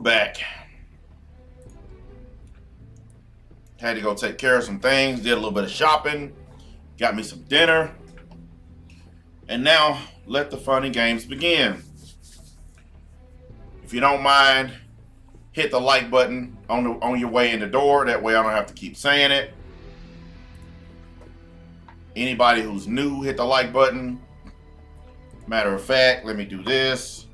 back. Had to go take care of some things, did a little bit of shopping, got me some dinner, and now let the fun and games begin. If you don't mind, hit the like button on your way in the door. That way I don't have to keep saying it. Anybody who's new, hit the like button. Matter of fact, let me do this.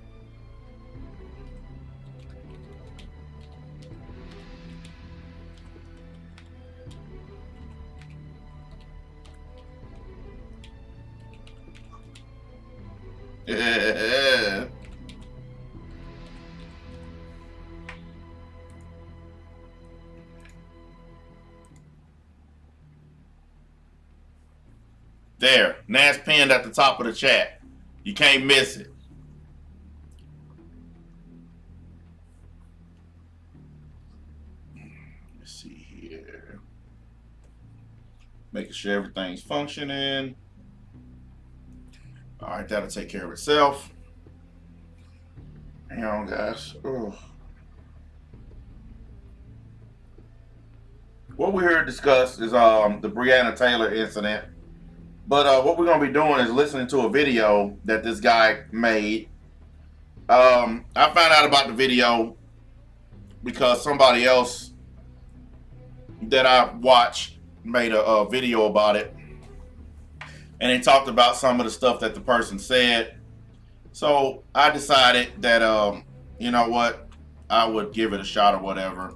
There, Nas pinned at the top of the chat. You can't miss it. Let's see here. Making sure everything's functioning. All right, that'll take care of itself. Hang on, guys. Ugh. What we're here to discuss is the Breonna Taylor incident. But what we're going to be doing is listening to a video that this guy made. I found out about the video because somebody else that I watched made a video about it. And they talked about some of the stuff that the person said. So I decided that, you know what, I would give it a shot or whatever.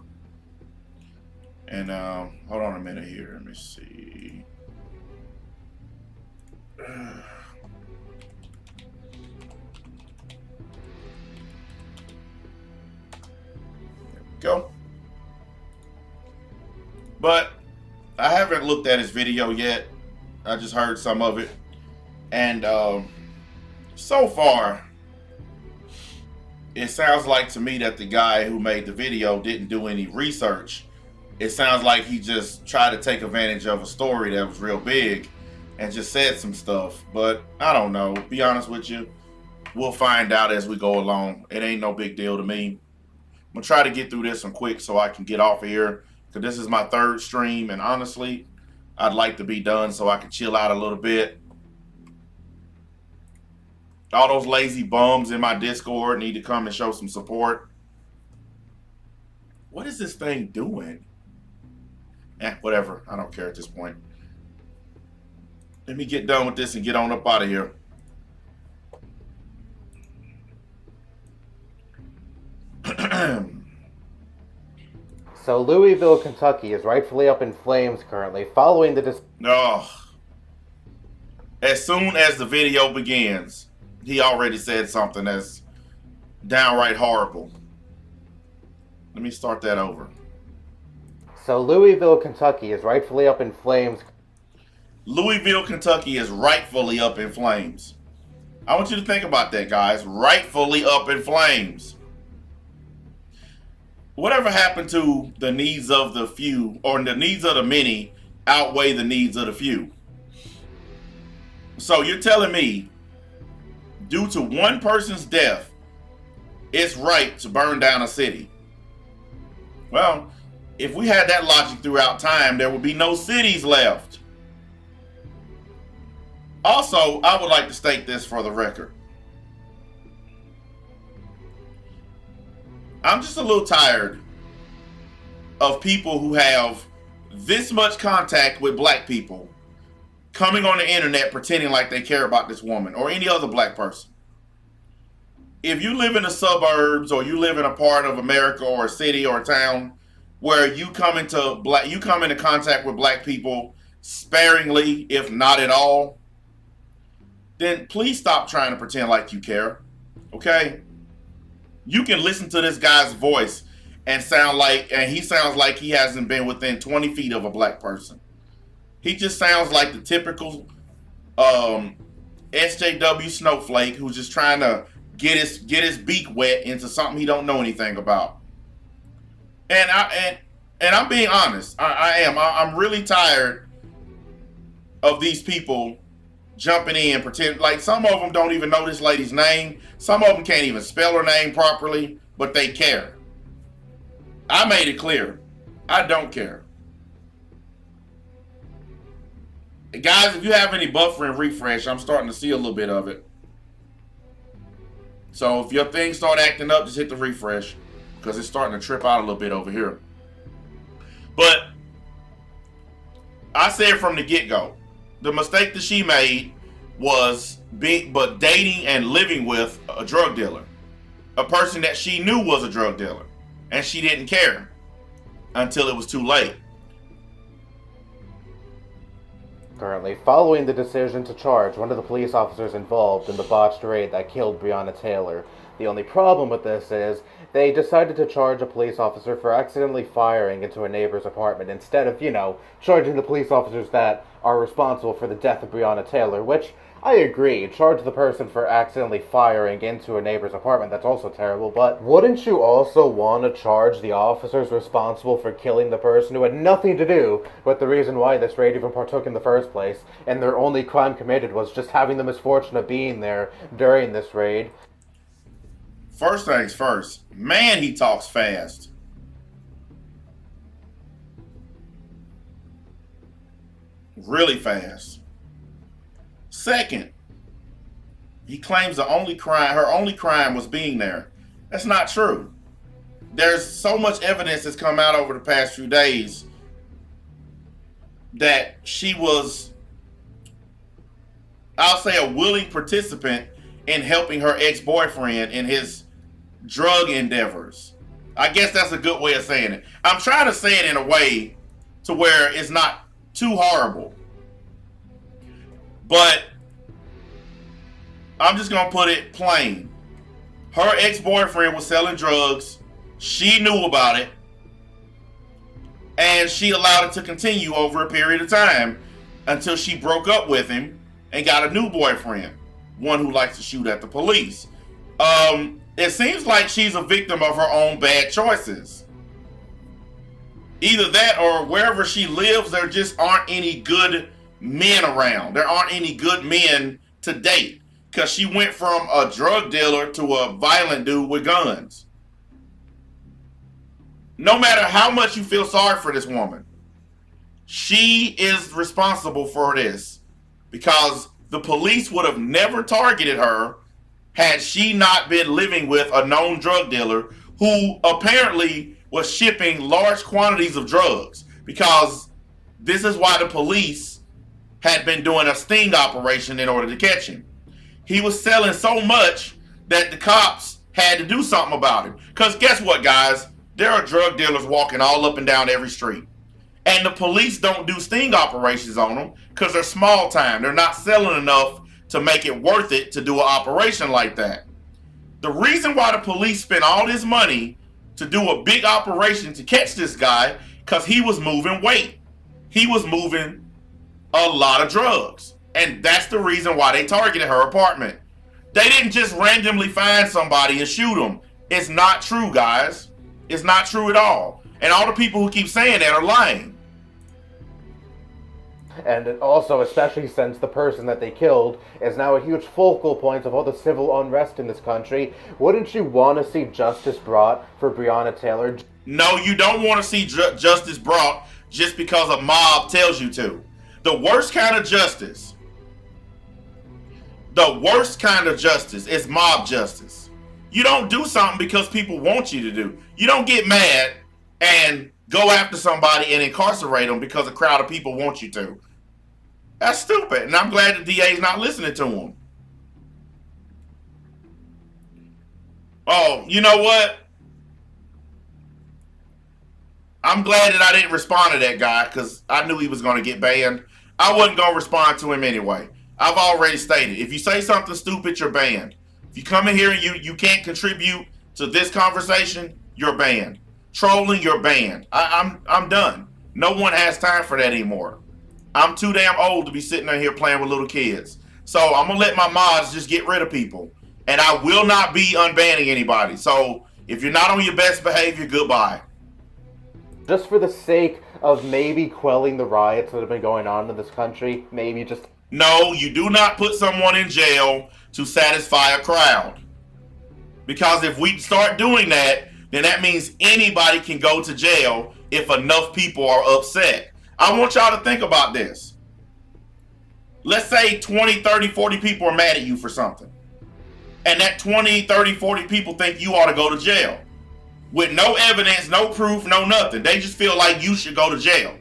And hold on a minute here. Let me see. There we go. But I haven't looked at his video yet. I just heard some of it. And so far, it sounds like to me that the guy who made the video didn't do any research. It sounds like he just tried to take advantage of a story that was real big and just said some stuff. But I don't know. Be honest with you. We'll find out as we go along. It ain't no big deal to me. I'm going to try to get through this one quick so I can get off of here. Because this is my third stream. And honestly, I'd like to be done so I can chill out a little bit. All those lazy bums in my Discord need to come and show some support. What is this thing doing? Whatever. I don't care at this point. Let me get done with this and get on up out of here. So Louisville, Kentucky is rightfully up in flames currently following the... As soon as the video begins, he already said something that's downright horrible. Let me start that over. So Louisville, Kentucky is rightfully up in flames. Louisville, Kentucky is rightfully up in flames. I want you to think about that, guys. Rightfully up in flames. Whatever happened to the needs of the few, or the needs of the many outweigh the needs of the few? So you're telling me, due to one person's death, it's right to burn down a city? Well, if we had that logic throughout time, there would be no cities left. Also, I would like to state this for the record. I'm just a little tired of people who have this much contact with black people coming on the internet pretending like they care about this woman or any other black person. If you live in the suburbs or you live in a part of America or a city or a town where you come into contact with black people sparingly, if not at all, then please stop trying to pretend like you care. Okay? You can listen to this guy's voice and he sounds like he hasn't been within 20 feet of a black person. He just sounds like the typical SJW snowflake who's just trying to get his beak wet into something he don't know anything about. And I'm being honest. I'm really tired of these people jumping in, pretend like some of them don't even know this lady's name. Some of them can't even spell her name properly, but they care. I made it clear. I don't care. Guys, if you have any buffering refresh, I'm starting to see a little bit of it. So if your things start acting up, just hit the refresh because it's starting to trip out a little bit over here. But I said from the get-go, the mistake that she made was dating and living with a drug dealer, a person that she knew was a drug dealer, and she didn't care until it was too late. Currently, following the decision to charge one of the police officers involved in the botched raid that killed Breonna Taylor. The only problem with this is they decided to charge a police officer for accidentally firing into a neighbor's apartment instead of, charging the police officers that are responsible for the death of Breonna Taylor, which I agree, charge the person for accidentally firing into a neighbor's apartment, that's also terrible, but wouldn't you also want to charge the officers responsible for killing the person who had nothing to do with the reason why this raid even partook in the first place, and their only crime committed was just having the misfortune of being there during this raid? First things first, man, he talks fast. Really fast. Second, he claims her only crime was being there. That's not true. There's so much evidence that's come out over the past few days that she was, I'll say, a willing participant in helping her ex-boyfriend in his drug endeavors. I guess that's a good way of saying it. I'm trying to say it in a way to where it's not too horrible. But I'm just going to put it plain. Her ex-boyfriend was selling drugs. She knew about it. And she allowed it to continue over a period of time until she broke up with him and got a new boyfriend. One who likes to shoot at the police. It seems like she's a victim of her own bad choices. Either that or wherever she lives, there just aren't any good men around. There aren't any good men to date. Because she went from a drug dealer to a violent dude with guns. No matter how much you feel sorry for this woman, she is responsible for this. Because the police would have never targeted her had she not been living with a known drug dealer who apparently was shipping large quantities of drugs. Because this is why the police had been doing a sting operation in order to catch him. He was selling so much that the cops had to do something about it. Because guess what, guys? There are drug dealers walking all up and down every street. And the police don't do sting operations on them because they're small time. They're not selling enough to make it worth it to do an operation like that. The reason why the police spent all this money to do a big operation to catch this guy, because he was moving weight. He was moving a lot of drugs. And that's the reason why they targeted her apartment. They didn't just randomly find somebody and shoot them. It's not true, guys. It's not true at all. And all the people who keep saying that are lying. And also, especially since the person that they killed is now a huge focal point of all the civil unrest in this country, wouldn't you want to see justice brought for Breonna Taylor? No, you don't want to see justice brought just because a mob tells you to. The worst kind of justice is mob justice. You don't do something because people want you to do. You don't get mad and go after somebody and incarcerate them because a crowd of people want you to. That's stupid. And I'm glad the DA's not listening to him. Oh, you know what? I'm glad that I didn't respond to that guy because I knew he was going to get banned. I wasn't going to respond to him anyway. I've already stated, if you say something stupid, you're banned. If you come in here and you can't contribute to this conversation, you're banned. Trolling, you're banned. I'm done. No one has time for that anymore. I'm too damn old to be sitting in here playing with little kids. So I'm going to let my mods just get rid of people. And I will not be unbanning anybody. So if you're not on your best behavior, goodbye. Just for the sake of maybe quelling the riots that have been going on in this country, maybe just... No, you do not put someone in jail to satisfy a crowd. Because if we start doing that, then that means anybody can go to jail if enough people are upset. I want y'all to think about this. Let's say 20, 30, 40 people are mad at you for something. And that 20, 30, 40 people think you ought to go to jail. With no evidence, no proof, no nothing. They just feel like you should go to jail.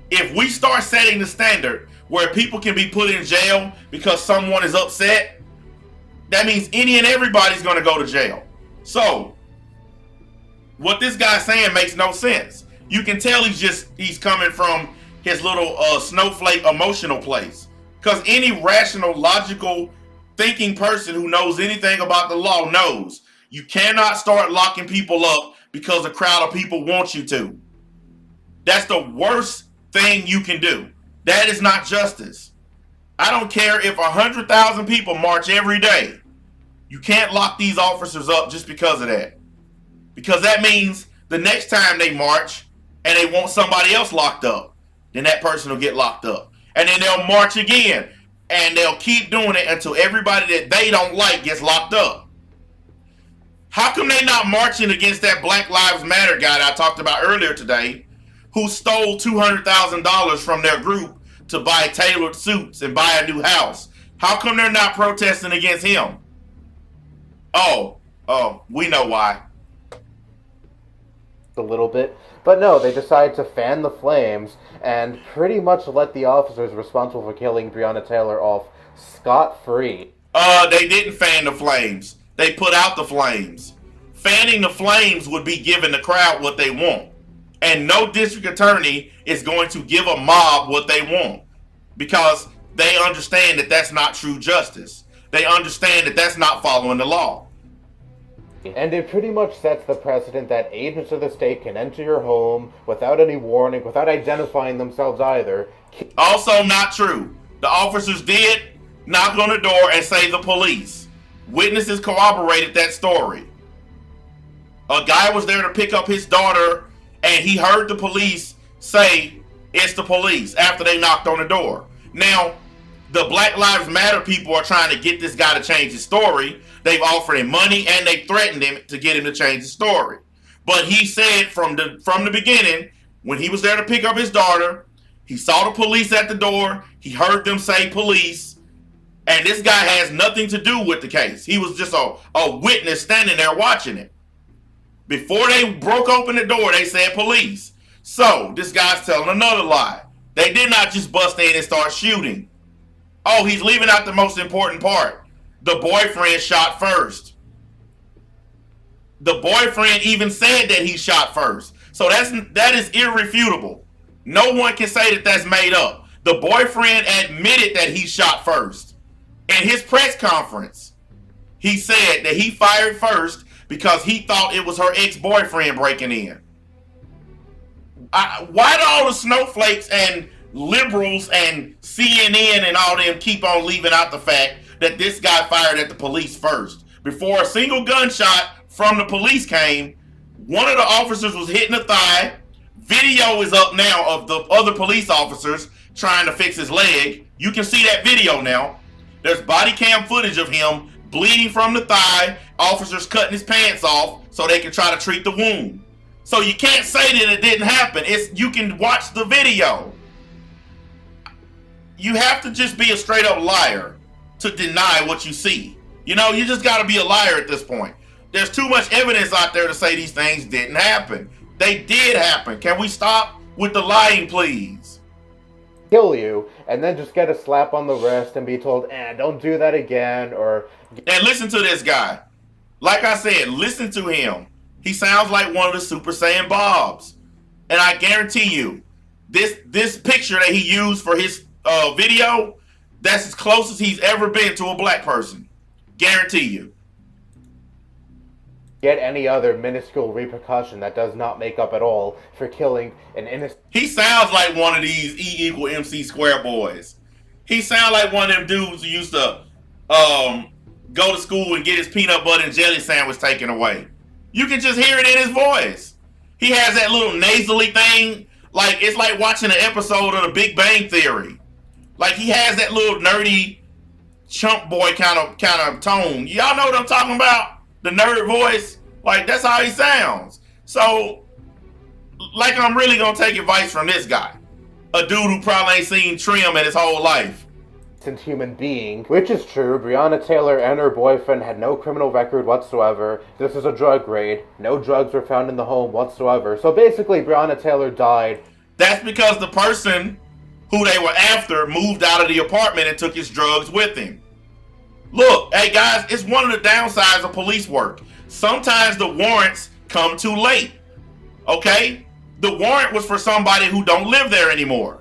If we start setting the standard where people can be put in jail because someone is upset, that means any and everybody's going to go to jail. So, what this guy's saying makes no sense. You can tell he's coming from his little snowflake emotional place. Because any rational, logical, thinking person who knows anything about the law knows you cannot start locking people up because a crowd of people want you to. That's the worst thing you can do. That is not justice. I don't care if 100,000 people march every day. You can't lock these officers up just because of that. Because that means the next time they march and they want somebody else locked up, then that person will get locked up. And then they'll march again. And they'll keep doing it until everybody that they don't like gets locked up. How come they not marching against that Black Lives Matter guy that I talked about earlier today, who stole $200,000 from their group to buy tailored suits and buy a new house? How come they're not protesting against him? Oh, we know why. A little bit. But no, they decide to fan the flames and pretty much let the officers responsible for killing Breonna Taylor off scot-free. They didn't fan the flames. They put out the flames. Fanning the flames would be giving the crowd what they want. And no district attorney is going to give a mob what they want. Because they understand that that's not true justice. They understand that that's not following the law. And it pretty much sets the precedent that agents of the state can enter your home without any warning, without identifying themselves either. Also not true. The officers did knock on the door and say the police. Witnesses corroborated that story. A guy was there to pick up his daughter and he heard the police say it's the police after they knocked on the door. Now, the Black Lives Matter people are trying to get this guy to change his story. They've offered him money and they threatened him to get him to change his story. But he said from the beginning, when he was there to pick up his daughter, he saw the police at the door, he heard them say police, and this guy has nothing to do with the case. He was just a witness standing there watching it. Before they broke open the door, they said police. So, this guy's telling another lie. They did not just bust in and start shooting. Oh, he's leaving out the most important part. The boyfriend shot first. The boyfriend even said that he shot first. So that is irrefutable. No one can say that that's made up. The boyfriend admitted that he shot first. In his press conference, he said that he fired first because he thought it was her ex-boyfriend breaking in. Why do all the snowflakes and liberals and CNN and all them keep on leaving out the fact that this guy fired at the police first? Before a single gunshot from the police came, one of the officers was hitting the thigh. Video is up now of the other police officers trying to fix his leg. You can see that video now. There's body cam footage of him bleeding from the thigh, officers cutting his pants off so they can try to treat the wound. So you can't say that it didn't happen. You can watch the video. You have to just be a straight up liar to deny what you see. You know, you just got to be a liar at this point. There's too much evidence out there to say these things didn't happen. They did happen. Can we stop with the lying, please? Kill you, and then just get a slap on the wrist and be told, don't do that again, or... And listen to this guy. Like I said, listen to him. He sounds like one of the Super Saiyan Bobs. And I guarantee you, this picture that he used for his video, that's as close as he's ever been to a black person. Guarantee you. Get any other minuscule repercussion that does not make up at all for killing an innocent... He sounds like one of these E=MC² boys. He sounds like one of them dudes who used to go to school and get his peanut butter and jelly sandwich taken away. You can just hear it in his voice. He has that little nasally thing. Like, it's like watching an episode of The Big Bang Theory. Like, he has that little nerdy chump boy kind of tone. Y'all know what I'm talking about? The nerd voice. Like, that's how he sounds. So, like, I'm really gonna take advice from this guy, a dude who probably ain't seen trim in his whole life. Human being, which is true. Breonna Taylor and her boyfriend had no criminal record whatsoever. This is a drug raid. No drugs were found in the home whatsoever. So basically, Breonna Taylor died. That's because the person who they were after moved out of the apartment and took his drugs with him. Look, hey guys, it's one of the downsides of police work. Sometimes the warrants come too late. Okay? The warrant was for somebody who don't live there anymore.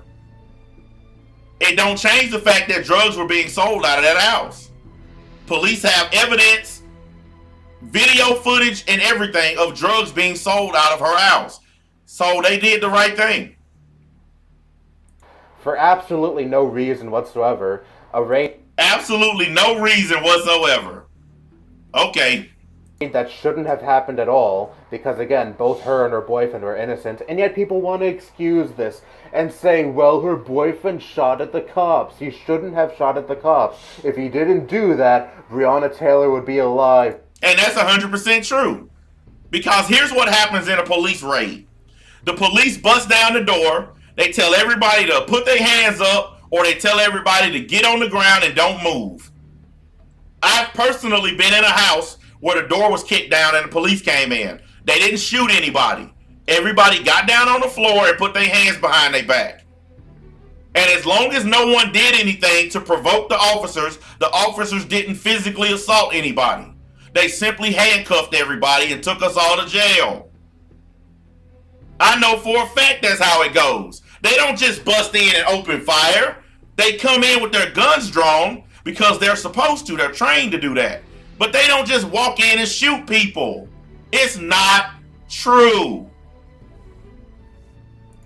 It don't change the fact that drugs were being sold out of that house. Police have evidence, video footage, and everything of drugs being sold out of her house. So they did the right thing. For absolutely no reason whatsoever, a raid... Absolutely no reason whatsoever. Okay. That shouldn't have happened at all, because again, both her and her boyfriend were innocent, and yet people want to excuse this and say, well, her boyfriend shot at the cops. He shouldn't have shot at the cops. If he didn't do that, Breonna Taylor would be alive. And that's 100% true. Because here's what happens in a police raid. The police bust down the door, they tell everybody to put their hands up, or they tell everybody to get on the ground and don't move. I've personally been in a house where the door was kicked down and the police came in. They didn't shoot anybody. Everybody got down on the floor and put their hands behind their back. And as long as no one did anything to provoke the officers didn't physically assault anybody. They simply handcuffed everybody and took us all to jail. I know for a fact that's how it goes. They don't just bust in and open fire. They come in with their guns drawn because they're supposed to. They're trained to do that. But they don't just walk in and shoot people. It's not true.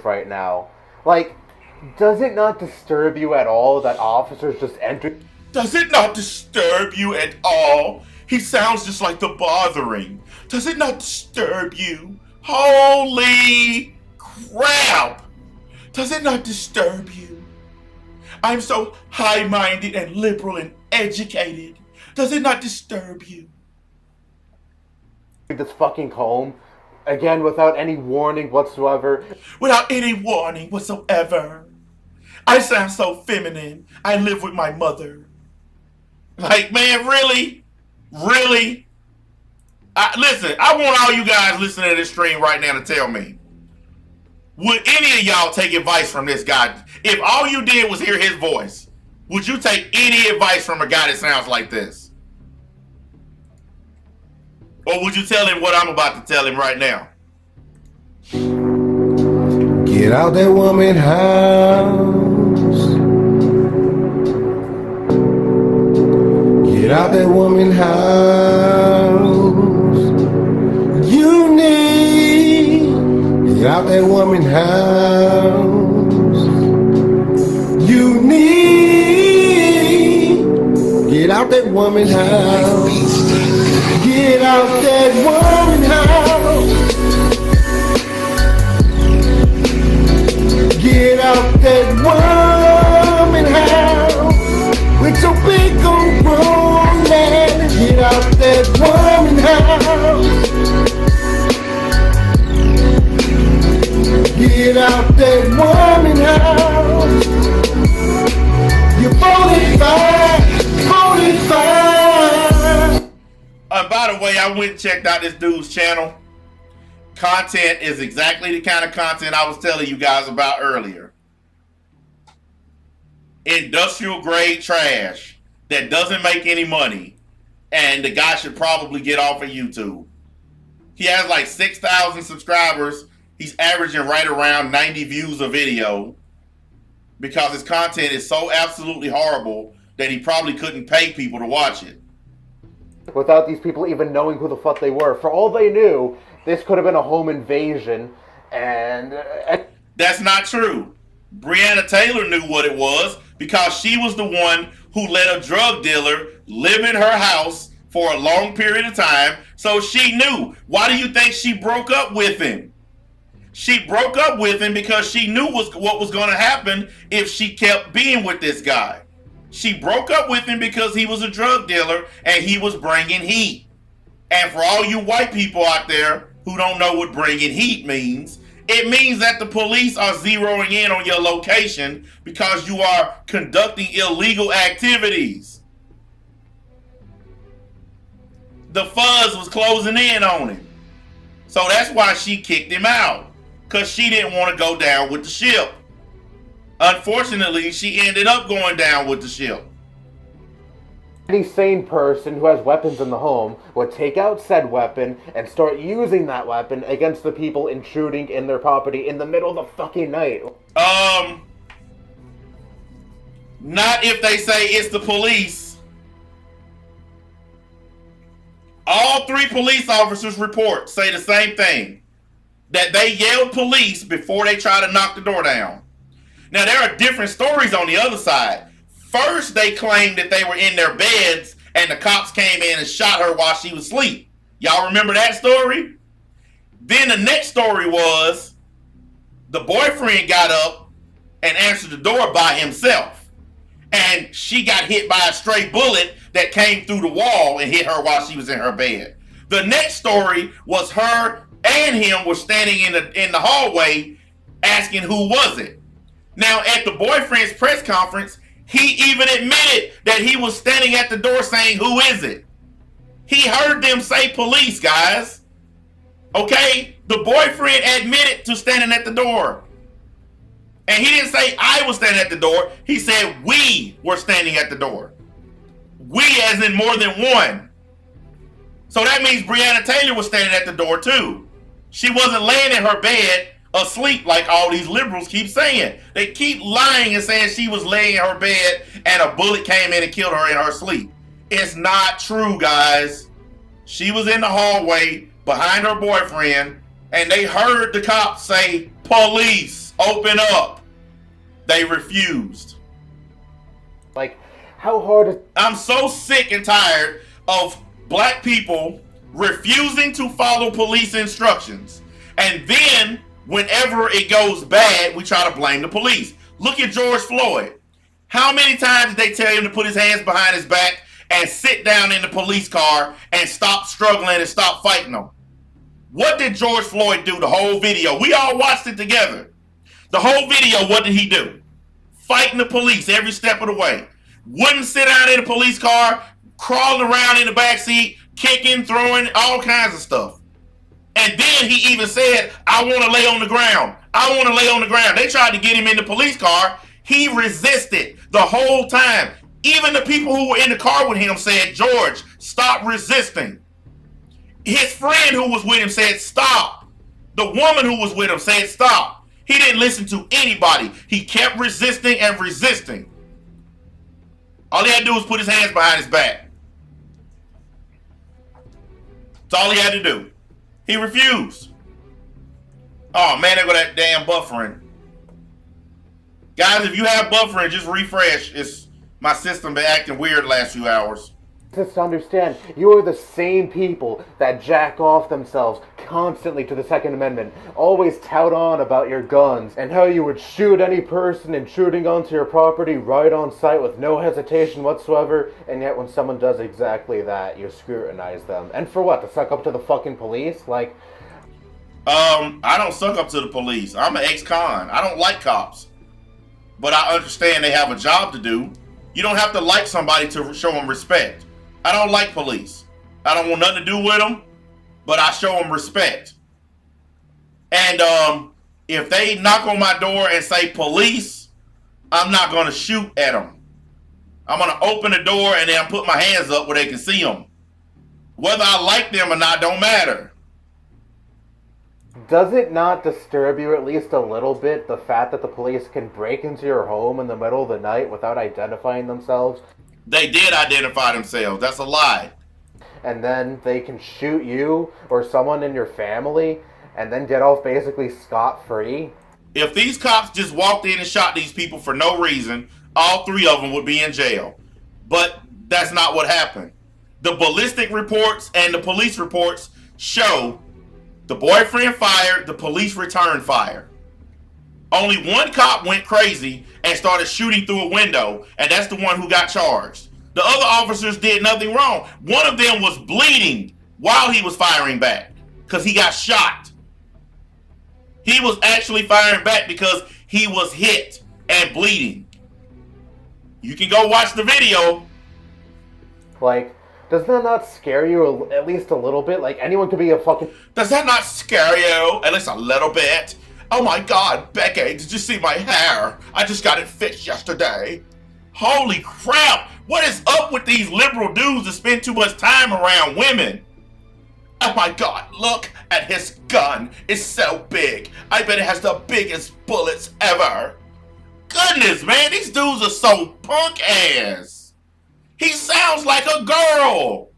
Right now. Like, does it not disturb you at all that officers just entered? Does it not disturb you at all? He sounds just like the bothering. Does it not disturb you? Holy crap! Does it not disturb you? I'm so high-minded and liberal and educated. Does it not disturb you? This fucking home, again, without any warning whatsoever. Without any warning whatsoever. I sound so feminine. I live with my mother. Like, man, really? Really? Listen, I want all you guys listening to this stream right now to tell me, would any of y'all take advice from this guy? If all you did was hear his voice, would you take any advice from a guy that sounds like this? Or would you tell him what I'm about to tell him right now? Get out that woman house. Get out that woman house. You need. Get out that woman house. You need. Get out that woman house. Get out that woman house. Get out that woman house. With your big old grown man. Get out that woman house. Get out that woman house. You're 45. By the way, I went and checked out this dude's channel. Content is exactly the kind of content I was telling you guys about earlier. Industrial grade trash that doesn't make any money, and the guy should probably get off of YouTube. He has like 6,000 subscribers. He's averaging right around 90 views a video because his content is so absolutely horrible that he probably couldn't pay people to watch it. Without these people even knowing who the fuck they were. For all they knew, this could have been a home invasion, and... That's not true. Breonna Taylor knew what it was because she was the one who let a drug dealer live in her house for a long period of time, so she knew. Why do you think she broke up with him? She broke up with him because she knew what was going to happen if she kept being with this guy. She broke up with him because he was a drug dealer and he was bringing heat. And for all you white people out there who don't know what bringing heat means, it means that the police are zeroing in on your location because you are conducting illegal activities. The fuzz was closing in on him. So that's why she kicked him out, because she didn't want to go down with the ship. Unfortunately, she ended up going down with the ship. Any sane person who has weapons in the home would take out said weapon and start using that weapon against the people intruding in their property in the middle of the fucking night. Not if they say it's the police. All 3 police officers report say the same thing. That they yelled police before they try to knock the door down. Now, there are different stories on the other side. First, they claimed that they were in their beds and the cops came in and shot her while she was asleep. Y'all remember that story? Then the next story was the boyfriend got up and answered the door by himself. And she got hit by a stray bullet that came through the wall and hit her while she was in her bed. The next story was her and him were standing in the hallway asking who was it. Now, at the boyfriend's press conference, he even admitted that he was standing at the door saying, "Who is it?" He heard them say police, guys. Okay? The boyfriend admitted to standing at the door. And he didn't say I was standing at the door. He said we were standing at the door. We as in more than one. So that means Breonna Taylor was standing at the door too. She wasn't laying in her bed asleep like all these liberals keep saying. They keep lying and saying she was laying in her bed and a bullet came in and killed her in her sleep. It's not true, guys. She was in the hallway behind her boyfriend and they heard the cops say, "Police, open up." They refused. Like, how hard is... I'm so sick and tired of black people refusing to follow police instructions. And then whenever it goes bad, we try to blame the police. Look at George Floyd. How many times did they tell him to put his hands behind his back and sit down in the police car and stop struggling and stop fighting them? What did George Floyd do the whole video? We all watched it together. The whole video, what did he do? Fighting the police every step of the way. Wouldn't sit down in the police car, crawling around in the backseat, kicking, throwing, all kinds of stuff. And then he even said, "I want to lay on the ground. I want to lay on the ground." They tried to get him in the police car. He resisted the whole time. Even the people who were in the car with him said, "George, stop resisting." His friend who was with him said, "Stop." The woman who was with him said, "Stop." He didn't listen to anybody. He kept resisting and resisting. All he had to do was put his hands behind his back. That's all he had to do. He refused. Oh man, there go that damn buffering. Guys, if you have buffering, just refresh. My system been acting weird the last few hours. Just to understand, you are the same people that jack off themselves constantly to the Second Amendment, always tout on about your guns and how you would shoot any person intruding onto your property right on sight with no hesitation whatsoever, and yet when someone does exactly that, you scrutinize them. And for what? To suck up to the fucking police? Like, I don't suck up to the police. I'm an ex-con. I don't like cops. But I understand they have a job to do. You don't have to like somebody to show them respect. I don't like police. I don't want nothing to do with them, but I show them respect. And if they knock on my door and say police, I'm not going to shoot at them. I'm going to open the door and then put my hands up where they can see them. Whether I like them or not don't matter. does it not disturb you at least a little bit, the fact that the police can break into your home in the middle of the night without identifying themselves? They did identify themselves. That's a lie. And then they can shoot you or someone in your family and then get off basically scot-free? If these cops just walked in and shot these people for no reason, all 3 of them would be in jail. But that's not what happened. The ballistic reports and the police reports show the boyfriend fired, the police returned fire. Only one cop went crazy and started shooting through a window, and that's the one who got charged. The other officers did nothing wrong. One of them was bleeding while he was firing back because he got shot. He was actually firing back because he was hit and bleeding. You can go watch the video. Like, does that not scare you at least a little bit? Like, anyone could be a fucking... Does that not scare you? At least a little bit. Oh my God, Becky, did you see my hair? I just got it fixed yesterday. Holy crap! What is up with these liberal dudes that spend too much time around women? Oh my God, look at his gun. It's so big. I bet it has the biggest bullets ever. Goodness, man, these dudes are so punk ass. He sounds like a girl.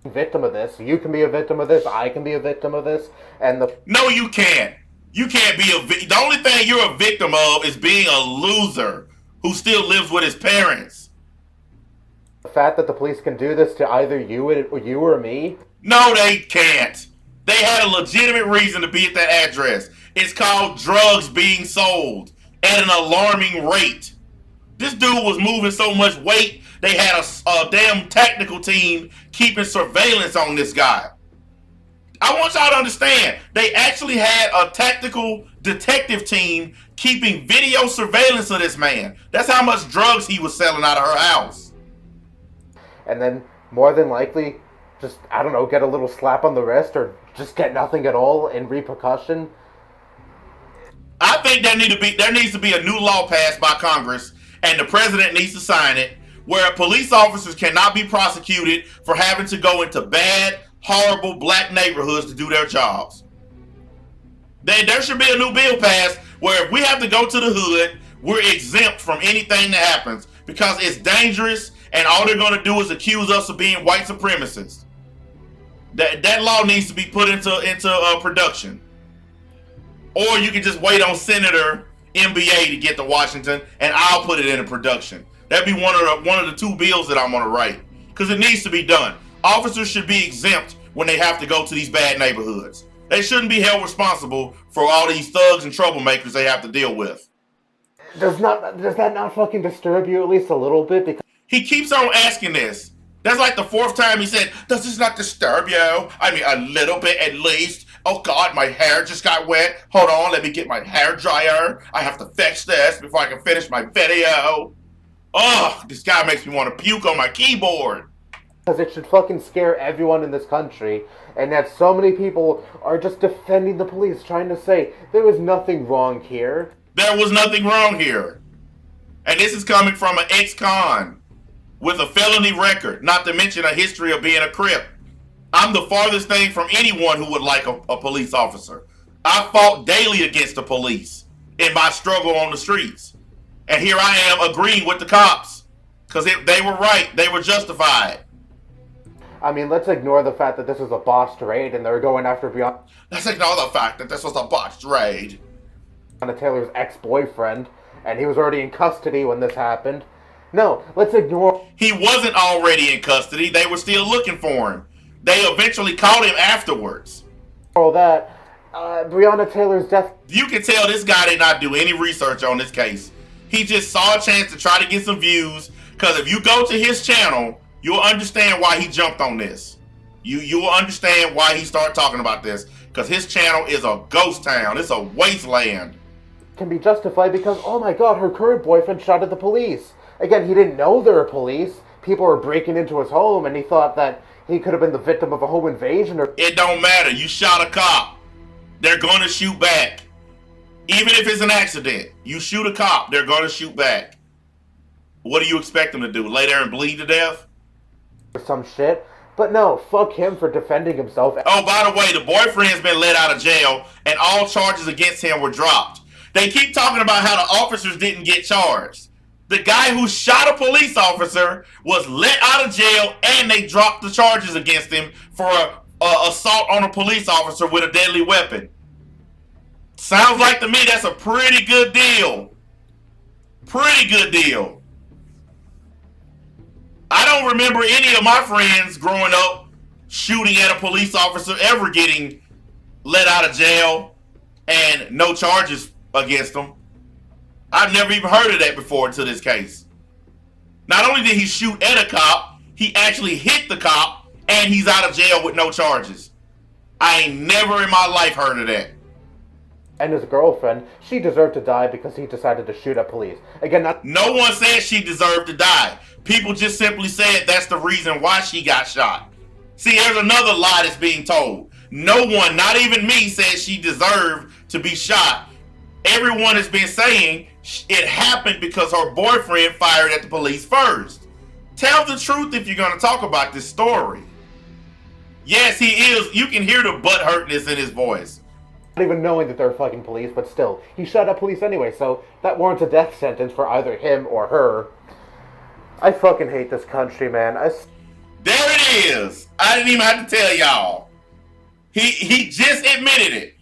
Victim of this. You can be a victim of this. I can be a victim of this. And the... No, you can't. You can't be the only thing you're a victim of is being a loser who still lives with his parents. The fact that the police can do this to either you or me? No, they can't. They had a legitimate reason to be at that address. It's called drugs being sold at an alarming rate. This dude was moving so much weight, they had a damn technical team keeping surveillance on this guy. I want y'all to understand, they actually had a tactical detective team keeping video surveillance of this man. That's how much drugs he was selling out of her house. And then, more than likely, just, I don't know, get a little slap on the wrist or just get nothing at all in repercussion. I think there needs to be a new law passed by Congress, and the president needs to sign it, where police officers cannot be prosecuted for having to go into bad, horrible black neighborhoods to do their jobs. There should be a new bill passed where if we have to go to the hood, we're exempt from anything that happens because it's dangerous and all they're going to do is accuse us of being white supremacists. That law needs to be put into production. Or you can just wait on Senator MBA to get to Washington and I'll put it into production. That'd be one of the two bills that I'm going to write because it needs to be done. Officers should be exempt when they have to go to these bad neighborhoods. They shouldn't be held responsible for all these thugs and troublemakers they have to deal with. Does that not fucking disturb you at least a little bit? Because he keeps on asking this. That's like the fourth time he said, does this not disturb you? I mean, a little bit at least. Oh God, my hair just got wet. Hold on, let me get my hair dryer. I have to fix this before I can finish my video. Oh, this guy makes me want to puke on my keyboard. Because it should fucking scare everyone in this country, and that so many people are just defending the police, trying to say there was nothing wrong here. There was nothing wrong here. And this is coming from an ex-con with a felony record, not to mention a history of being a Crip. I'm the farthest thing from anyone who would like a police officer. I fought daily against the police in my struggle on the streets. And here I am agreeing with the cops. Because they were right. They were justified. I mean, let's ignore the fact that this was a botched raid and they were going after Breonna. Let's ignore the fact that this was a botched raid. Breonna Taylor's ex-boyfriend, and he was already in custody when this happened. No, let's ignore... He wasn't already in custody. They were still looking for him. They eventually caught him afterwards. All that. Breonna Taylor's death... You can tell this guy did not do any research on this case. He just saw a chance to try to get some views, because if you go to his channel, you'll understand why he jumped on this. You will understand why he started talking about this, because his channel is a ghost town. It's a wasteland. Can be justified because, oh my God, her current boyfriend shot at the police. Again, he didn't know there were police. People were breaking into his home, and he thought that he could have been the victim of a home invasion. Or it don't matter. You shot a cop. They're going to shoot back. Even if it's an accident, you shoot a cop, they're going to shoot back. What do you expect them to do? Lay there and bleed to death? Or some shit. But no, fuck him for defending himself. Oh, by the way, the boyfriend's been let out of jail, and all charges against him were dropped. They keep talking about how the officers didn't get charged. The guy who shot a police officer was let out of jail, and they dropped the charges against him for assault on a police officer with a deadly weapon. Sounds like to me that's a pretty good deal. Pretty good deal. I don't remember any of my friends growing up shooting at a police officer ever getting let out of jail and no charges against them. I've never even heard of that before until this case. Not only did he shoot at a cop, he actually hit the cop and he's out of jail with no charges. I ain't never in my life heard of that. And his girlfriend, she deserved to die because he decided to shoot at police. Again, no one said she deserved to die. People just simply said that's the reason why she got shot. See, there's another lie that's being told. No one, not even me, said she deserved to be shot. Everyone has been saying it happened because her boyfriend fired at the police first. Tell the truth if you're going to talk about this story. Yes, he is. You can hear the butthurtness in his voice. Not even knowing that they're fucking police, but still, he shot at police anyway, so that warrants a death sentence for either him or her. I fucking hate this country, man. There it is. I didn't even have to tell y'all. He just admitted it.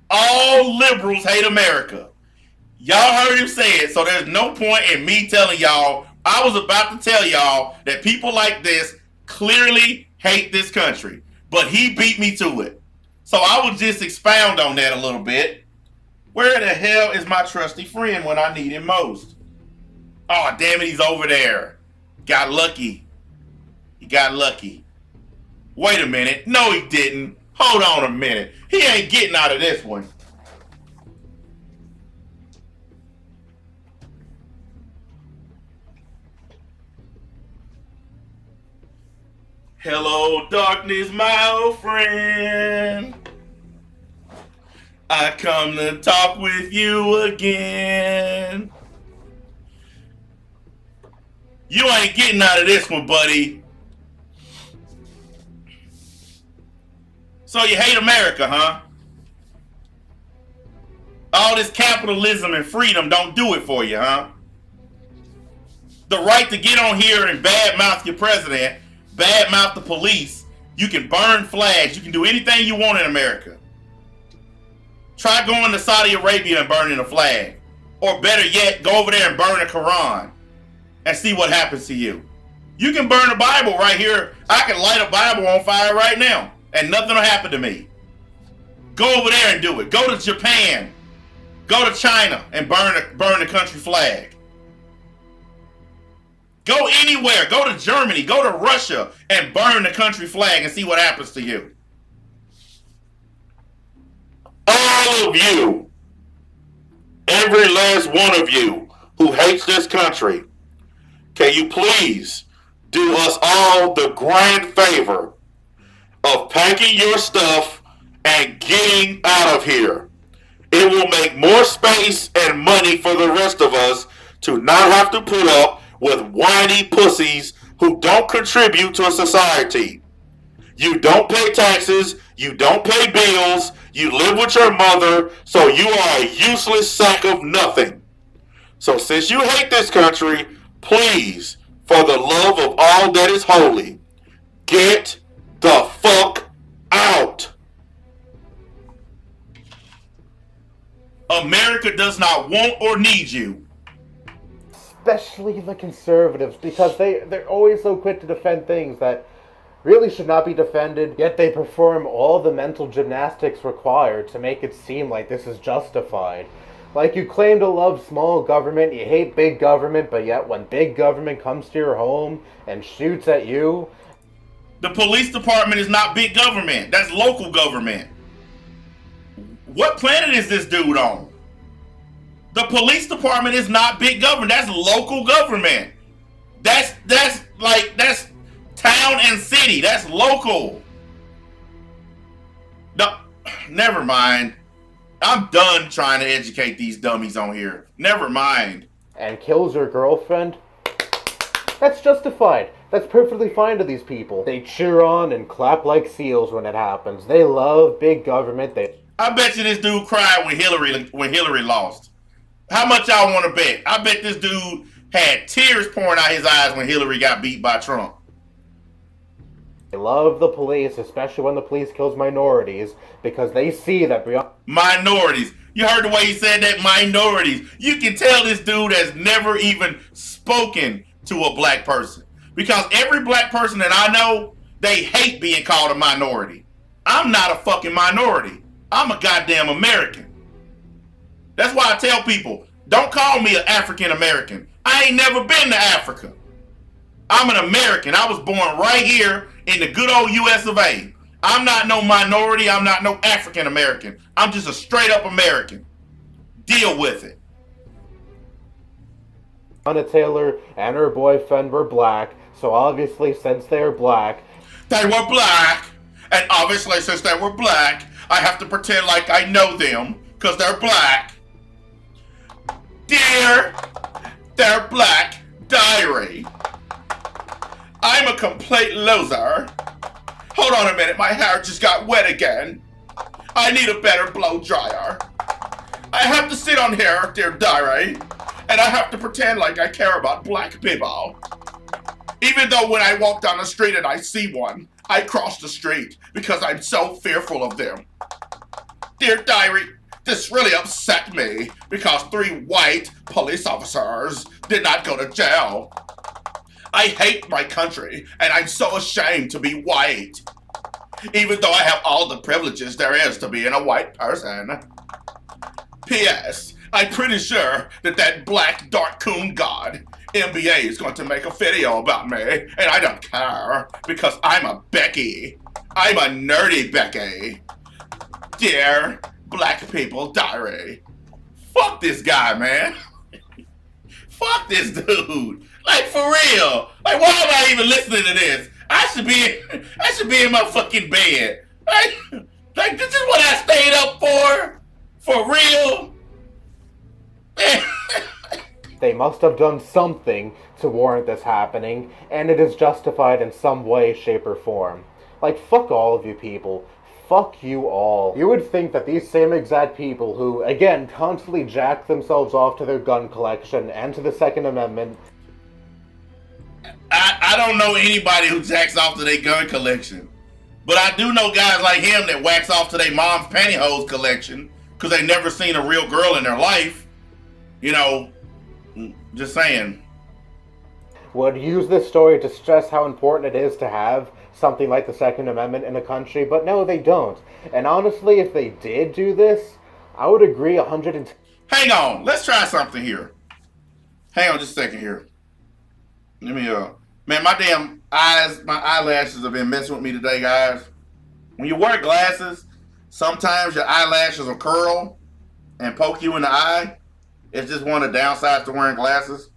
All liberals hate America. Y'all heard him say it, so there's no point in me telling y'all. I was about to tell y'all that people like this clearly hate this country, but he beat me to it. So I will just expound on that a little bit. Where the hell is my trusty friend when I need him most? Oh, damn it, he's over there. Got lucky. He got lucky. Wait a minute. No, he didn't. Hold on a minute. He ain't getting out of this one. Hello, darkness, my old friend. I come to talk with you again. You ain't getting out of this one, buddy. So you hate America, huh? All this capitalism and freedom don't do it for you, huh? The right to get on here and badmouth your president, badmouth the police. You can burn flags. You can do anything you want in America. Try going to Saudi Arabia and burning a flag. Or better yet, go over there and burn a Quran and see what happens to you. You can burn a Bible right here. I can light a Bible on fire right now and nothing will happen to me. Go over there and do it. Go to Japan. Go to China and burn the country flag. Go anywhere. Go to Germany. Go to Russia and burn the country flag and see what happens to you. All of you, every last one of you who hates this country, can you please do us all the grand favor of packing your stuff and getting out of here? It will make more space and money for the rest of us to not have to put up with whiny pussies who don't contribute to a society. You don't pay taxes, you don't pay bills, you live with your mother, so you are a useless sack of nothing. So since you hate this country, please, for the love of all that is holy, get the fuck out. America does not want or need you. Especially the conservatives, because they're always so quick to defend things that really should not be defended, yet they perform all the mental gymnastics required to make it seem like this is justified. Like, you claim to love small government, you hate big government, but yet when big government comes to your home and shoots at you... The police department is not big government. That's local government. What planet is this dude on? The police department is not big government. That's local government. That's town and city. That's local. No, never mind. I'm done trying to educate these dummies on here. Never mind. And kills your girlfriend? That's justified. That's perfectly fine to these people. They cheer on and clap like seals when it happens. They love big government. I bet you this dude cried when Hillary lost. How much y'all want to bet? I bet this dude had tears pouring out his eyes when Hillary got beat by Trump. They love the police, especially when the police kills minorities, because they see that Breonna... Minorities. You heard the way he said that? Minorities. You can tell this dude has never even spoken to a black person. Because every black person that I know, they hate being called a minority. I'm not a fucking minority. I'm a goddamn American. That's why I tell people, don't call me an African American. I ain't never been to Africa. I'm an American. I was born right here in the good old US of A. I'm not no minority. I'm not no African American. I'm just a straight up American. Deal with it. Breonna Taylor and her boyfriend were black, so obviously since they are black, they were black, and obviously since they were black, I have to pretend like I know them because they're black. Dear, they're black diary. I'm a complete loser. Hold on a minute, my hair just got wet again. I need a better blow dryer. I have to sit on here, dear diary, and I have to pretend like I care about black people. Even though when I walk down the street and I see one, I cross the street because I'm so fearful of them. Dear diary, this really upset me because 3 white police officers did not go to jail. I hate my country and I'm so ashamed to be white. Even though I have all the privileges there is to being a white person. P.S. I'm pretty sure that black dark coon god NBA is going to make a video about me, and I don't care because I'm a Becky. I'm a nerdy Becky. Dear black people diary. Fuck this guy, man. Fuck this dude. Like, for real. Like, why am I even listening to this? I should be in my fucking bed. Like this is what I stayed up for? For real? they must have done something to warrant this happening, and it is justified in some way, shape, or form. Like, fuck all of you people. Fuck you all. You would think that these same exact people who, again, constantly jack themselves off to their gun collection and to the Second Amendment. I don't know anybody who jacks off to their gun collection. But I do know guys like him that wax off to their mom's pantyhose collection because they never seen a real girl in their life. You know, just saying. Would use this story to stress how important it is to have something like the Second Amendment in a country, but no, they don't. And honestly, if they did do this, I would agree 110. Hang on, let's try something here. Hang on just a second here. Let me, man, my damn eyes, my eyelashes have been messing with me today, guys. When you wear glasses, sometimes your eyelashes will curl and poke you in the eye. It's just one of the downsides to wearing glasses.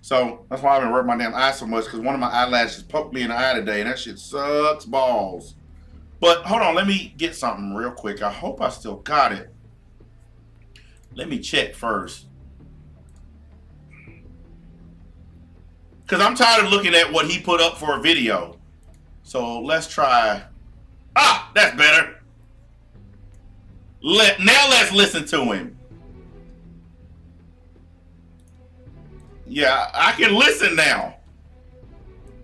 So that's why I've been rubbing my damn eye so much, because one of my eyelashes poked me in the eye today, and that shit sucks balls. But hold on, let me get something real quick. I hope I still got it. Let me check first. Because I'm tired of looking at what he put up for a video. So let's try. Ah, that's better. Now let's listen to him. Yeah, I can listen now.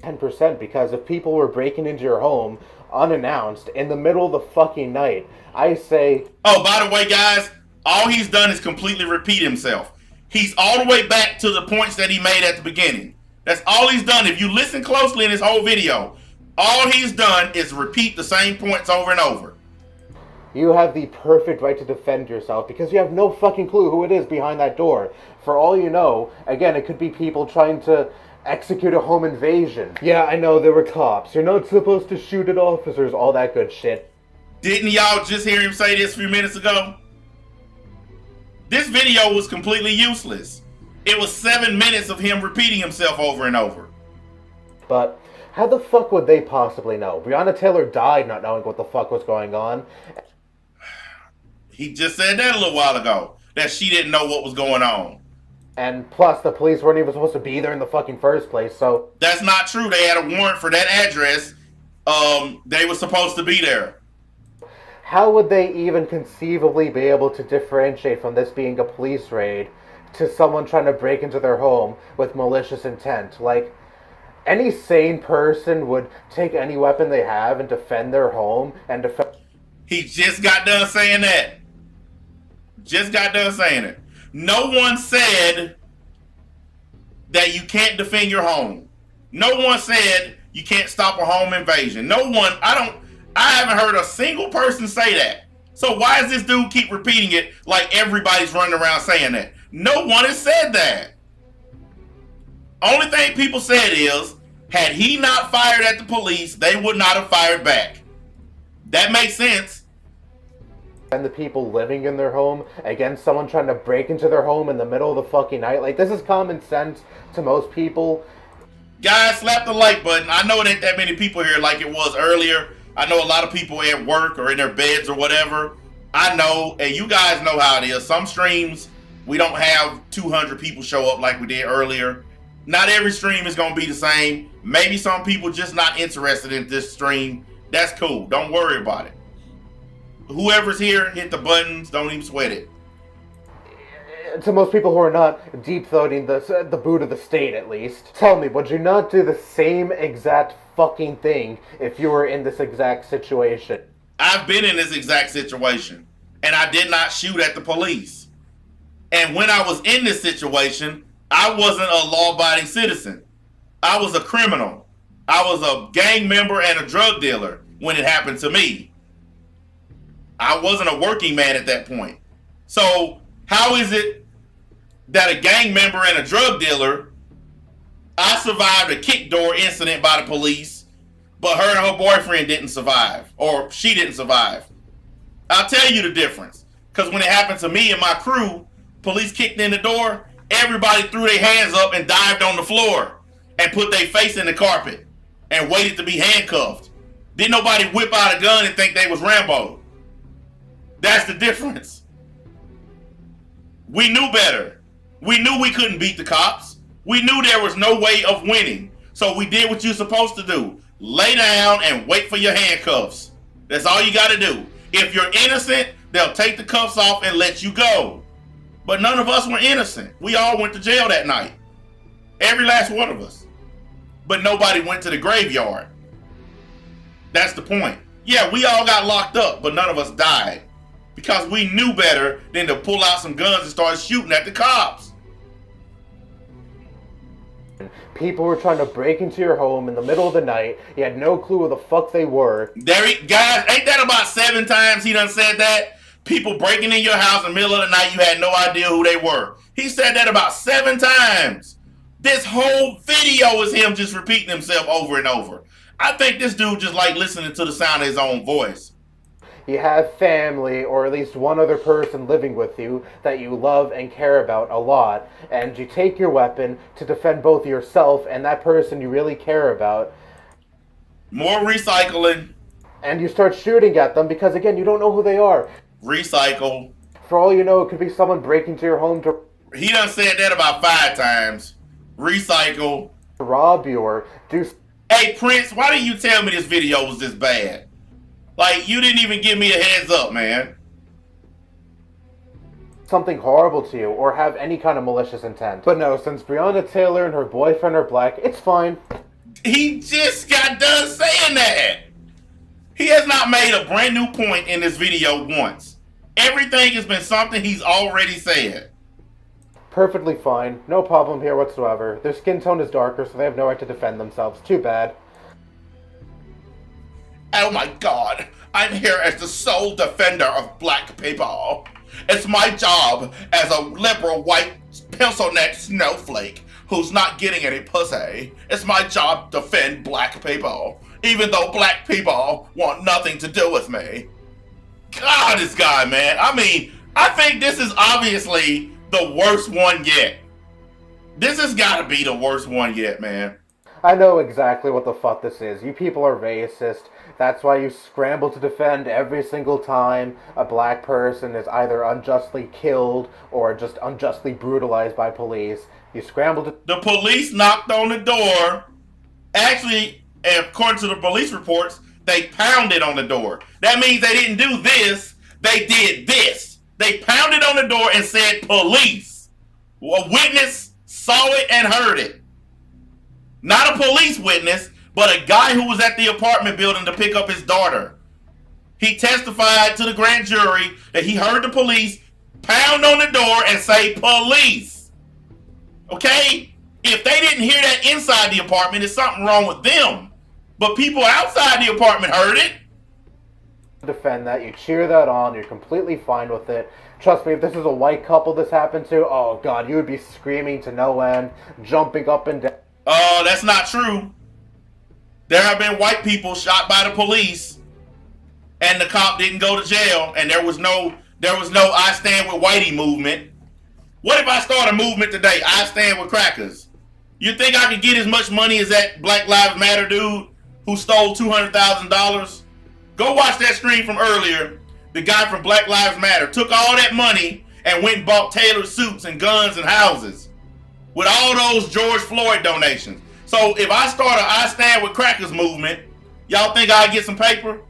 10%, because if people were breaking into your home unannounced in the middle of the fucking night, I say... Oh, by the way, guys, all he's done is completely repeat himself. He's all the way back to the points that he made at the beginning. That's all he's done. If you listen closely in his whole video, all he's done is repeat the same points over and over. You have the perfect right to defend yourself because you have no fucking clue who it is behind that door. For all you know, again, it could be people trying to execute a home invasion. Yeah, I know, there were cops. You're not supposed to shoot at officers, all that good shit. Didn't y'all just hear him say this a few minutes ago? This video was completely useless. It was 7 minutes of him repeating himself over and over. But how the fuck would they possibly know? Breonna Taylor died not knowing what the fuck was going on. He just said that a little while ago, that she didn't know what was going on. And plus, the police weren't even supposed to be there in the fucking first place, so... That's not true. They had a warrant for that address. They were supposed to be there. How would they even conceivably be able to differentiate from this being a police raid to someone trying to break into their home with malicious intent? Like, any sane person would take any weapon they have and defend their home and defend... He just got done saying that. Just got done saying it. No one said that you can't defend your home. No one said you can't stop a home invasion. No one, I haven't heard a single person say that. So why does this dude keep repeating it like everybody's running around saying that? No one has said that. Only thing people said is Had he not fired at the police, they would not have fired back. That makes sense. And the people living in their home against someone trying to break into their home in the middle of the fucking night. Like, this is common sense to most people. Guys, slap the like button. I know it ain't that many people here like it was earlier. I know a lot of people at work or in their beds or whatever. I know, and you guys know how it is. Some streams, we don't have 200 people show up like we did earlier. Not every stream is going to be the same. Maybe some people just not interested in this stream. That's cool. Don't worry about it. Whoever's here, hit the buttons. Don't even sweat it. To most people who are not deep-throating the boot of the state, at least. Tell me, would you not do the same exact fucking thing if you were in this exact situation? I've been in this exact situation, and I did not shoot at the police. And when I was in this situation, I wasn't a law-abiding citizen. I was a criminal. I was a gang member and a drug dealer when it happened to me. I wasn't a working man at that point. So how is it that a gang member and a drug dealer, I survived a kick door incident by the police, but her and her boyfriend didn't survive, or she didn't survive? I'll tell you the difference. Because when it happened to me and my crew, police kicked in the door, everybody threw their hands up and dived on the floor and put their face in the carpet and waited to be handcuffed. Didn't nobody whip out a gun and think they was Rambo. That's the difference. We knew better. We knew we couldn't beat the cops. We knew there was no way of winning. So we did what you're supposed to do. Lay down and wait for your handcuffs. That's all you got to do. If you're innocent, they'll take the cuffs off and let you go. But none of us were innocent. We all went to jail that night. Every last one of us. But nobody went to the graveyard. That's the point. Yeah, we all got locked up, but none of us died. Because we knew better than to pull out some guns and start shooting at the cops. People were trying to break into your home in the middle of the night. You had no clue who the fuck they were. Guys, ain't that about 7 times he done said that? People breaking in your house in the middle of the night, you had no idea who they were. He said that about 7 times. This whole video is him just repeating himself over and over. I think this dude just like listening to the sound of his own voice. You have family, or at least one other person living with you that you love and care about a lot, and you take your weapon to defend both yourself and that person you really care about. More recycling. And you start shooting at them because, again, you don't know who they are. Recycle. For all you know, it could be someone breaking to your home to... He done said that about 5 times. Recycle. Rob you or do... Hey, Prince, why didn't you tell me this video was this bad? Like, you didn't even give me a heads up, man. Something horrible to you, or have any kind of malicious intent. But no, since Breonna Taylor and her boyfriend are black, it's fine. He just got done saying that. He has not made a brand new point in this video once. Everything has been something he's already said. Perfectly fine. No problem here whatsoever. Their skin tone is darker, so they have no right to defend themselves. Too bad. Oh my God, I'm here as the sole defender of black people. It's my job as a liberal white pencil neck snowflake who's not getting any pussy. It's my job to defend black people, even though black people want nothing to do with me. God, this guy, man. I mean, I think this is obviously the worst one yet. This has got to be the worst one yet, man. I know exactly what the fuck this is. You people are racist. That's why you scramble to defend every single time a black person is either unjustly killed or just unjustly brutalized by police. You scramble to... The police knocked on the door. Actually, according to the police reports, they pounded on the door. That means they didn't do this. They did this. They pounded on the door and said police. A witness saw it and heard it. Not a police witness, but a guy who was at the apartment building to pick up his daughter. He testified to the grand jury that he heard the police pound on the door and say police. Okay? If they didn't hear that inside the apartment, there's something wrong with them. But people outside the apartment heard it. Defend that, you cheer that on, you're completely fine with it. Trust me, if this is a white couple this happened to, oh God, you would be screaming to no end, jumping up and down. Oh, that's not true. There have been white people shot by the police, and the cop didn't go to jail, and there was no I Stand with Whitey movement. What if I start a movement today? I stand with crackers. You think I could get as much money as that Black Lives Matter dude who stole $200,000? Go watch that stream from earlier. The guy from Black Lives Matter took all that money and went and bought tailored suits and guns and houses with all those George Floyd donations. So if I start a I Stand with Crackers movement, y'all think I'll get some paper?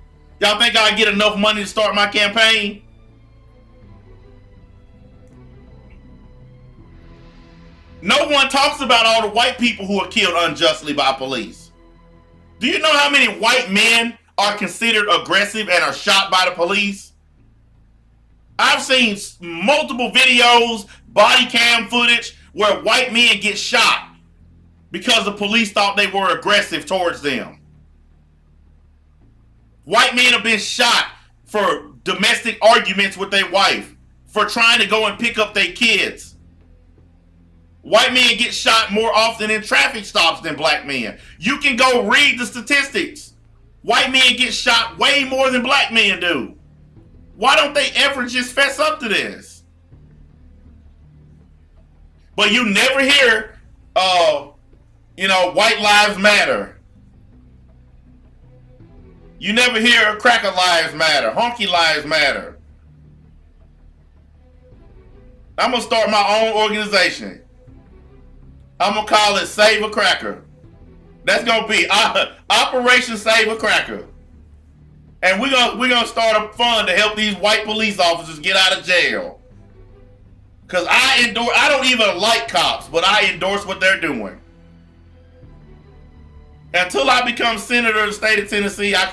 Y'all think I'll get enough money to start my campaign? No one talks about all the white people who are killed unjustly by police. Do you know how many white men are considered aggressive and are shot by the police? I've seen multiple videos, body cam footage, where white men get shot because the police thought they were aggressive towards them. White men have been shot for domestic arguments with their wife, for trying to go and pick up their kids. White men get shot more often in traffic stops than black men. You can go read the statistics. White men get shot way more than black men do. Why don't they ever just fess up to this? But you never hear, white lives matter. You never hear cracker lives matter, honky lives matter. I'm going to start my own organization. I'm going to call it Save a Cracker. That's going to be Operation Save a Cracker. And we're gonna start a fund to help these white police officers get out of jail. Because I don't even like cops, but I endorse what they're doing. Until I become senator of the state of Tennessee, I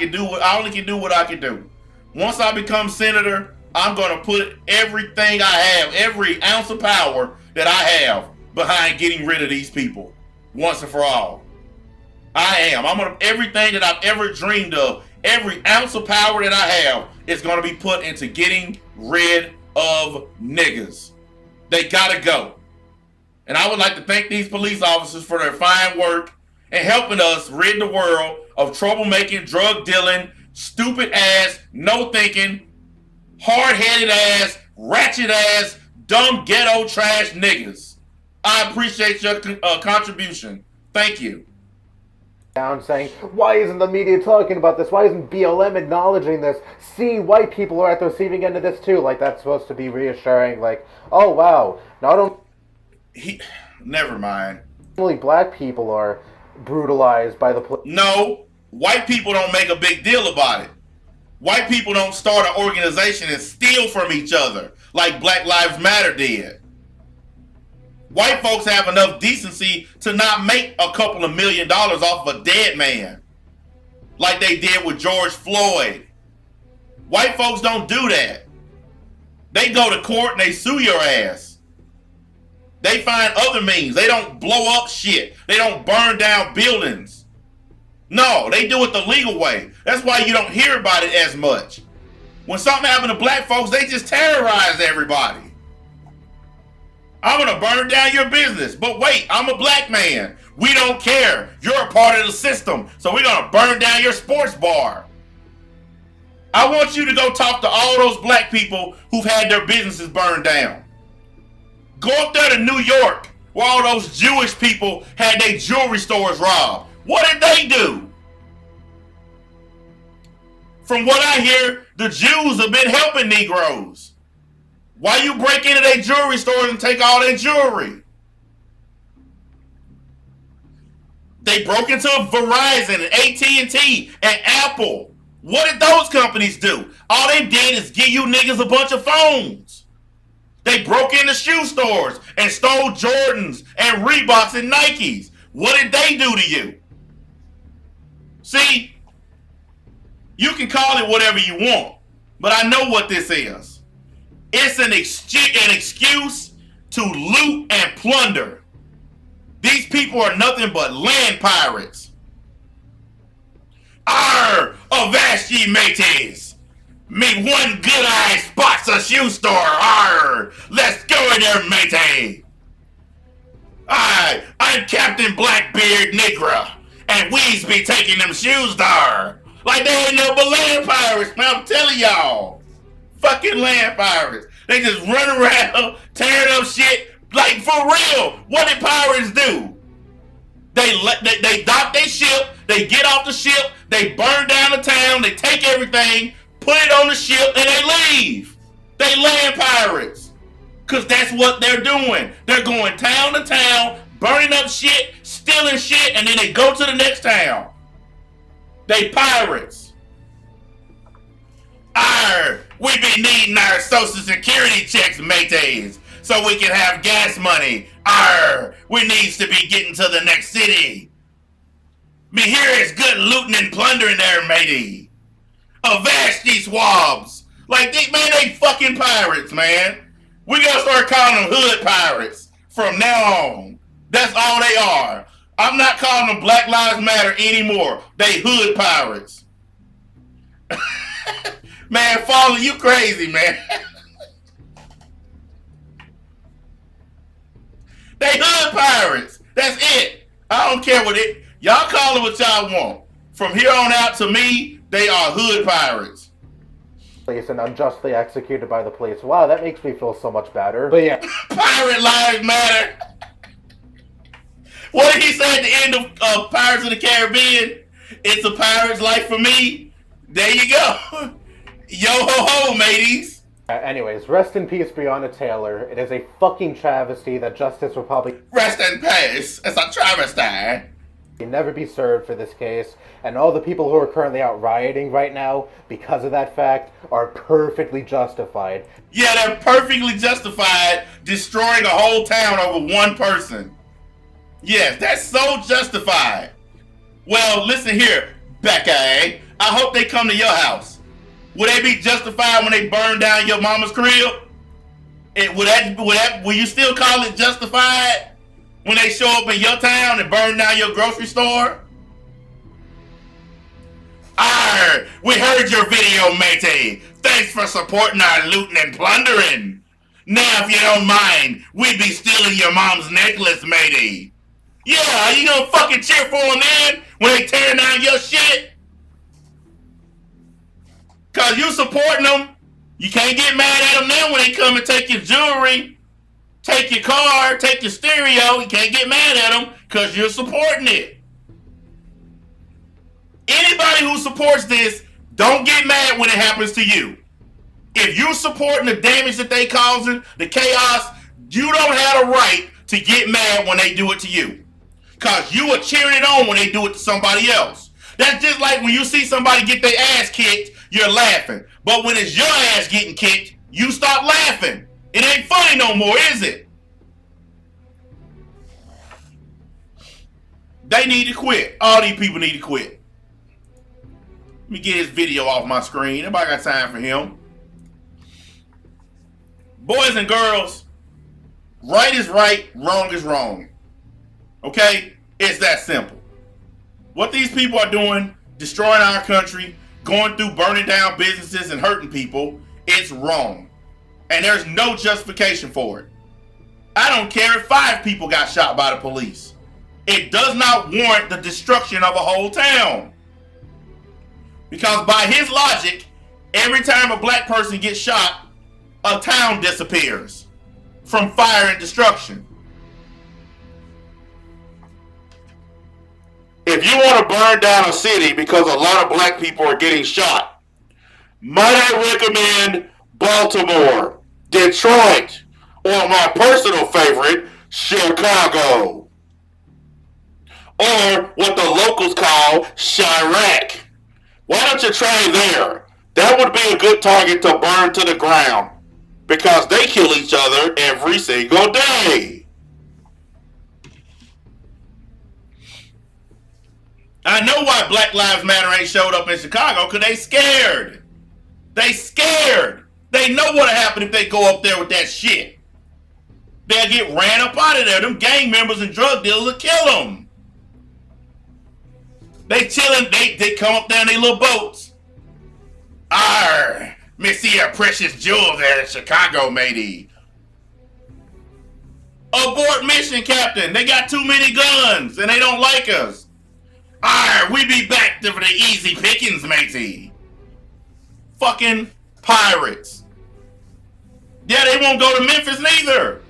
only can do what I can do. Once I become senator, I'm going to put everything I have, every ounce of power that I have, behind getting rid of these people once and for all. Everything that I've ever dreamed of, every ounce of power that I have is going to be put into getting rid of niggas. They gotta go. And I would like to thank these police officers for their fine work and helping us rid the world of troublemaking, drug dealing, stupid ass, no thinking, hard-headed ass, ratchet ass, dumb ghetto trash niggas. I appreciate your contribution. Thank you. Down saying, why isn't the media talking about this? Why isn't BLM acknowledging this? See, white people are at the receiving end of this too. Like, that's supposed to be reassuring. Like, oh wow, not never mind. only black people are brutalized by the police. No, white people don't make a big deal about it. White people don't start an organization and steal from each other like Black Lives Matter did. White folks have enough decency to not make a couple of $1 million off of a dead man like they did with George Floyd. White folks don't do that. They go to court and they sue your ass. They find other means. They don't blow up shit. They don't burn down buildings. No, they do it the legal way. That's why you don't hear about it as much. When something happened to black folks, they just terrorize everybody. I'm going to burn down your business. But wait, I'm a black man. We don't care. You're a part of the system. So we're going to burn down your sports bar. I want you to go talk to all those black people who've had their businesses burned down. Go up there to New York where all those Jewish people had their jewelry stores robbed. What did they do? From what I hear, the Jews have been helping Negroes. Why you break into their jewelry stores and take all their jewelry? They broke into Verizon and AT&T and Apple. What did those companies do? All they did is give you niggas a bunch of phones. They broke into shoe stores and stole Jordans and Reeboks and Nikes. What did they do to you? See, you can call it whatever you want, but I know what this is. It's an excuse to loot and plunder. These people are nothing but land pirates. Arr, avast ye mateys. Me one good eye spots a shoe store. Arr, let's go in there, matey. I'm Captain Blackbeard Negra, And we's be taking them shoes there. Like they ain't no but land pirates, man. I'm telling y'all. Fucking land pirates. They just run around, tearing up shit. Like, for real, what did pirates do? They dock their ship, they get off the ship, they burn down the town, they take everything, put it on the ship, and they leave. They land pirates. Because that's what they're doing. They're going town to town, burning up shit, stealing shit, and then they go to the next town. They pirates. We be needing our social security checks, mateys, so we can have gas money. We needs to be getting to the next city. Me here is good looting and plundering there, matey. Avast these swabs. Like, they fucking pirates, man. We gotta start calling them hood pirates from now on. That's all they are. I'm not calling them Black Lives Matter anymore. They hood pirates. Man, Fallen, you crazy, man. They hood pirates. That's it. I don't care what it. Y'all call it what y'all want. From here on out, to me, they are hood pirates. And unjustly executed by the police. Wow, that makes me feel so much better. But yeah. Pirate Lives Matter. What did he say at the end of Pirates of the Caribbean? It's a pirate's life for me. There you go. Yo ho ho, mateys. Anyways, rest in peace, Breonna Taylor. It is a fucking travesty that justice will probably... Rest in peace. It's a travesty. Never be served for this case, and all the people who are currently out rioting right now because of that fact are perfectly justified. Yeah, they're perfectly justified destroying a whole town over one person. Yes, that's so justified. Well, listen here, Becca. I hope they come to your house. Would they be justified when they burn down your mama's crib? Will you still call it justified? When they show up in your town and burn down your grocery store? We heard your video, matey. Thanks for supporting our looting and plundering. Now, if you don't mind, we'd be stealing your mom's necklace, matey. Yeah, you gonna fucking cheer for them then when they tear down your shit? Cause you supporting them. You can't get mad at them now when they come and take your jewelry. Take your car, take your stereo. You can't get mad at them because you're supporting it. Anybody who supports this, don't get mad when it happens to you. If you're supporting the damage that they causing, the chaos, you don't have a right to get mad when they do it to you. Because you are cheering it on when they do it to somebody else. That's just like when you see somebody get their ass kicked, you're laughing. But when it's your ass getting kicked, you stop laughing. It ain't funny no more, is it? They need to quit. All these people need to quit. Let me get his video off my screen. Nobody got time for him. Boys and girls, right is right, wrong is wrong. Okay? It's that simple. What these people are doing, destroying our country, going through burning down businesses and hurting people, it's wrong. And there's no justification for it. I don't care if 5 people got shot by the police. It does not warrant the destruction of a whole town. Because by his logic, every time a black person gets shot, a town disappears from fire and destruction. If you want to burn down a city because a lot of black people are getting shot, might I recommend Baltimore, Detroit, or my personal favorite, Chicago. Or what the locals call Chirac. Why don't you try there? That would be a good target to burn to the ground. Because they kill each other every single day. I know why Black Lives Matter ain't showed up in Chicago, because they scared. They scared. They know what'll happen if they go up there with that shit. They'll get ran up out of there. Them gang members and drug dealers will kill them. They chilling, they come up there in their little boats. Arr, me see a precious jewel there in Chicago, matey. Abort mission, Captain. They got too many guns and they don't like us. Arr, we be back to the easy pickings, matey. Fucking pirates. Yeah, they won't go to Memphis neither.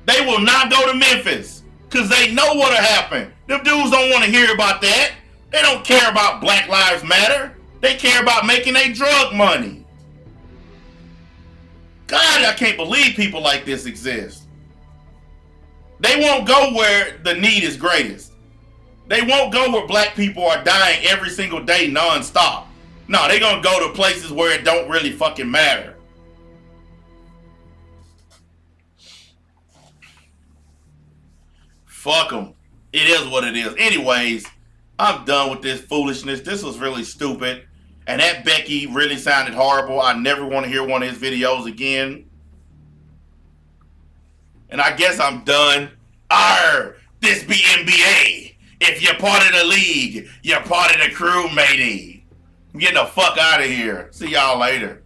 They will not go to Memphis because they know what'll happen. Them dudes don't want to hear about that. They don't care about Black Lives Matter. They care about making their drug money. God, I can't believe people like this exist. They won't go where the need is greatest. They won't go where black people are dying every single day non-stop. No, they're going to go to places where it don't really fucking matter. Fuck them. It is what it is. Anyways, I'm done with this foolishness. This was really stupid. And that Becky really sounded horrible. I never want to hear one of his videos again. And I guess I'm done. Arr, this be NBA. If you're part of the league, you're part of the crew, matey. I'm getting the fuck out of here. See y'all later.